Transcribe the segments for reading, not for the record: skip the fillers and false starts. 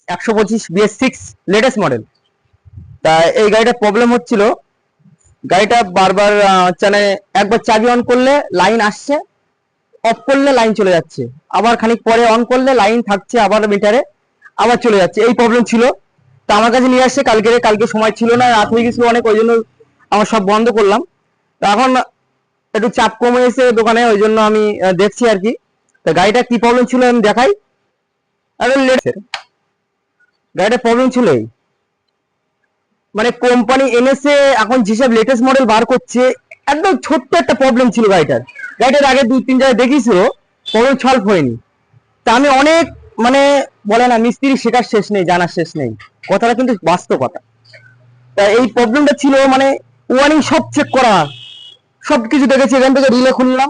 125 BS6 latest model. তা এই গাড়িটার প্রবলেম হচ্ছিল, গাড়িটা বারবার একবার চাবি অন করলে লাইন আসছে, অফ করলে লাইন চলে যাচ্ছে, আবার খানিক পরে অন করলে লাইন থাকছে, আবার মিটারে আবার চলে যাচ্ছে, এই প্রবলেম ছিল। তা আমার কাছে নিয়ে আসছে কালকে সময় ছিল না, রাত হয়ে গেছিল অনেক, ওই জন্য আমার সব বন্ধ করলাম। তো এখন একটু চাপ কমে এসে দোকানে, ওই জন্য আমি দেখছি আর কি। তো গাড়িটা কি প্রবলেম ছিল আমি দেখাই। গাড়িটার প্রবলেম ছিল এই, মানে কোম্পানি এনেছে এখন যেসব লেটেস্ট মডেল বার করছে, একদম ছোট্ট একটা প্রবলেম ছিল গাড়িটার আগে 2-3 জায়গায় দেখিয়েছিল, প্রবলেম সলভ হয়নি। তা আমি অনেক, মানে বলে না মিস্ত্রি শেখার শেষ নেই, জানার শেষ নেই, কথাটা কিন্তু বাস্তব কথা। তা এই প্রবলেমটা ছিল, মানে ওয়ারিং সব চেক করা, সবকিছু দেখেছি। এখান থেকে রিলে খুললাম,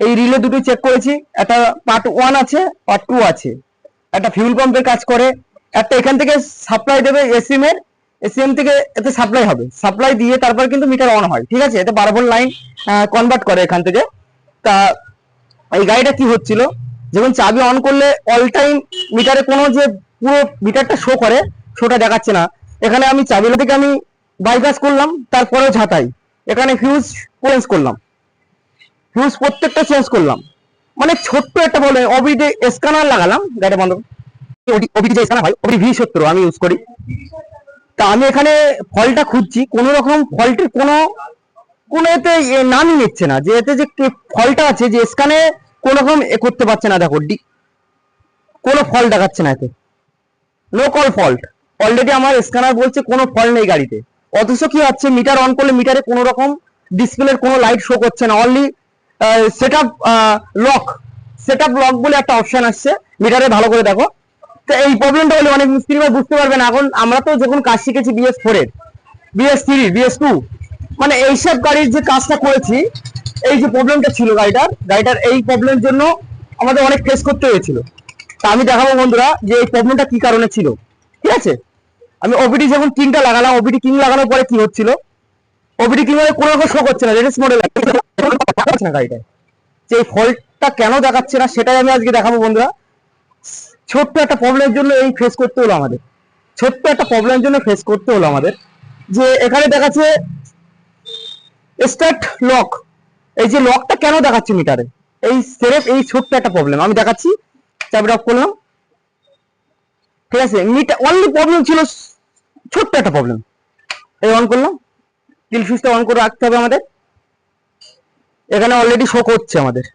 এই রিলে দুটো চেক করেছি, একটা পার্ট 1 আছে, পার্ট 2 আছে, একটা ফিউল পাম্পের কাজ করে, একটা এখান থেকে সাপ্লাই দেবে এসিএম থেকে এতে সাপ্লাই হবে, সাপ্লাই দিয়ে তারপর কিন্তু মিটার অন হয়, ঠিক আছে, এতে 12 ভোল্ট লাইন কনভার্ট করে এখান থেকে। তা এই গাড়িটা কি হচ্ছিল, যখন চাবি অন করলে অল টাইম মিটারে কোনো যে পুরো মিটারটা শো করে, শোটা দেখাচ্ছে না। এখানে আমি চাবিলা থেকে আমি বাইপাস করলাম, তারপরেও ঝাঁটাই, এখানে ফিউজ চেঞ্জ করলাম, ফিউজ প্রত্যেকটা চেঞ্জ করলাম, মানে ছোট্ট একটা বলে ওবিডি স্ক্যানার লাগালাম, গাড়িটা বন্ধ। ওবিডি যে স্ক্যানার হয়, ওবিডি V17 আমি ইউজ করি। তা আমি এখানে ফল্টটা খুঁজছি, কোন রকম ফল্টের কোনো এতে নামই নিচ্ছে না, যে এতে যে ফল্টটা আছে, যে স্ক্যানে কোন রকম করতে পারছে না। দেখো কোনো ফল্ট দেখাচ্ছে না এতে, নো কল ফল্ট। অলরেডি আমার স্ক্যানার বলছে কোনো ফল্ট নেই গাড়িতে, অথচ কি হচ্ছে, মিটার অন করলে মিটারে কোনো রকম ডিসপ্লের কোনো লাইট শো করছে না, only setup lock, setup lock বলে একটা অপশন আসছে মিটারে, ভালো করে দেখো। তো এই প্রবলেমটা হলে অনেক মিস্ত্রি ভাই বুঝতে পারবেন। এখন আমরা তো যখন কাজ শিখেছি BS4 এর, BS3, BS2, মানে এইসব গাড়ির যে কাজটা করেছি, এই যে প্রবলেমটা ছিল গাড়িটার এই প্রবলেমের জন্য আমাদের অনেক ফেস করতে হয়েছিল। তা আমি দেখাবো বন্ধুরা যে এই প্রবলেমটা কি কারণে ছিল, ঠিক আছে। আমি ওবিডি যখন কিংটা লাগালাম, ওবিডি কিং লাগানোর পরে কি হচ্ছিল, ওবিডি কিং এর কোনো রকম শো করছে না, লেটেস্ট মডেল না গাড়িটায়, যে এই ফল্টটা কেন দেখাচ্ছে না সেটাই আমি আজকে দেখাবো বন্ধুরা। ছোট্ট একটা প্রবলেমের জন্য এই ফেস করতে হলো আমাদের, ছোট্ট একটা প্রবলেমের জন্য ফেস করতে হলো আমাদের, যে এখানে দেখাচ্ছে স্টার্ট লক, এই যে লকটা কেন দেখাচ্ছে মিটারে, এই সেরেফ এই ছোট্ট একটা প্রবলেম আমি দেখাচ্ছি। চাবিটা অফ করলাম, ঠিক আছে, মিটার অনলি প্রবলেম ছিল, ছোট্ট একটা প্রবলেম। এই অন করলাম, কিল সুইচটা অন করে রাখতে হবে আমাদের, এখানে অলরেডি শো করছে আমাদের।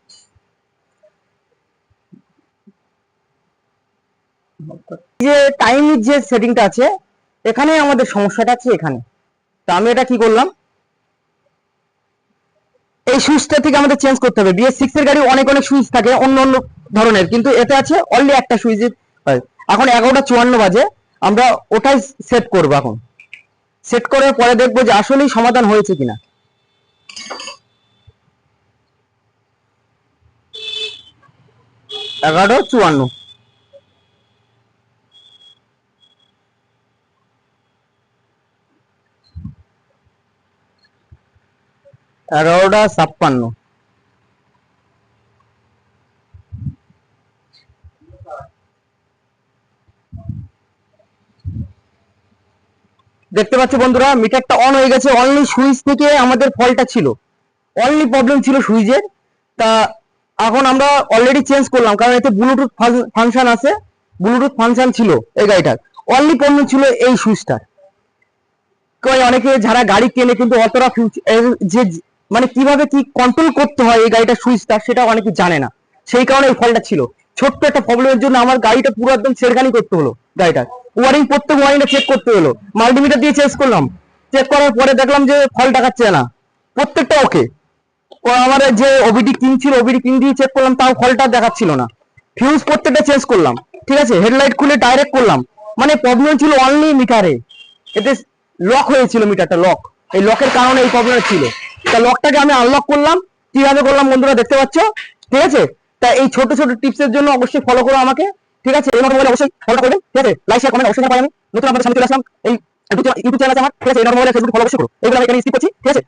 যে টাইমের যে সেটিংটা আছে, এখানে আমাদের সমস্যাটা আছে এখানে। তো আমি এটা কি করলাম, এই সুইচটা থেকে আমাদের চেঞ্জ করতে হবে। BS6 এর গাড়ি অনেক সুইচ থাকে অন্য অন্য ধরনের, কিন্তু এতে আছে অনলি একটা সুইচ। এখন 11:54 বাজে, আমরা ওটাই সেট করব। এখন সেট করার পরে দেখবো যে আসলেই সমাধান হয়েছে কিনা। 11:54, 11:56। দেখতে পাচ্ছ বন্ধুরা, মিটারটা অন হয়ে গেছে, অনলি সুইচ থেকে আমাদের ফল্টটা ছিল, অনলি প্রবলেম ছিল সুইচের। তা এখন আমরা অলরেডি চেঞ্জ করলাম, কারণ এতে ব্লুটুথ ফাংশন আছে, ব্লুটুথ ফাংশন ছিল এই গাড়িটার, অনলি প্রবলেম ছিল এই সুইচটার। অনেকে যারা গাড়ি কেনে কিন্তু অতটা যে মানে কিভাবে কি কন্ট্রোল করতে হয় এই গাড়িটার সুইচটা, সেটা অনেকে জানে না, সেই কারণে এই ফলটা ছিল। ছোট্ট একটা প্রবলেমের জন্য আমার গাড়িটা পুরো একদম ছেড়খানি করতে হলো, গাড়িটার ওয়ারিং, প্রত্যেক ওয়ারিংটা চেক করতে হলো, মাল্টিমিটার দিয়ে চেক করলাম, চেক করার পরে দেখলাম যে ফল দেখাচ্ছে না, প্রত্যেকটা ওকে। আমার যে ওবিডি কিং ছিল, ওবিডি কিং দিয়ে চেক করলাম, তাও ফলটা দেখাচ্ছিল না। ফিউজ প্রত্যেকটা চেঞ্জ করলাম, ঠিক আছে, হেডলাইট খুলে ডাইরেক্ট করলাম, মানে প্রবলেম ছিল অনলি মিটারে, এতে লক হয়েছিল মিটারটা, লক, এই লকের কারণে এই প্রবলেম ছিল। তা লকটাকে আমি আনলক করলাম, কিভাবে করলাম বন্ধুরা দেখতে পাচ্ছ, ঠিক আছে। তা এই ছোট ছোট টিপসের জন্য অবশ্যই ফলো করো আমাকে, ঠিক আছে, এই মোবাইলে অবশ্যই ফলো করবেন, ঠিক আছে, লাইক শেয়ার কমেন্ট অবশ্যই পাই। আমি নতুন আপনাদের সামনে চলে আসলাম, এই ইউটিউব চ্যানেল আছে আমার, ঠিক আছে, এই মোবাইলে ফেসবুক ফলো অবশ্যই করো, এগুলো আমি এখানে স্কিপ করছি, ঠিক আছে।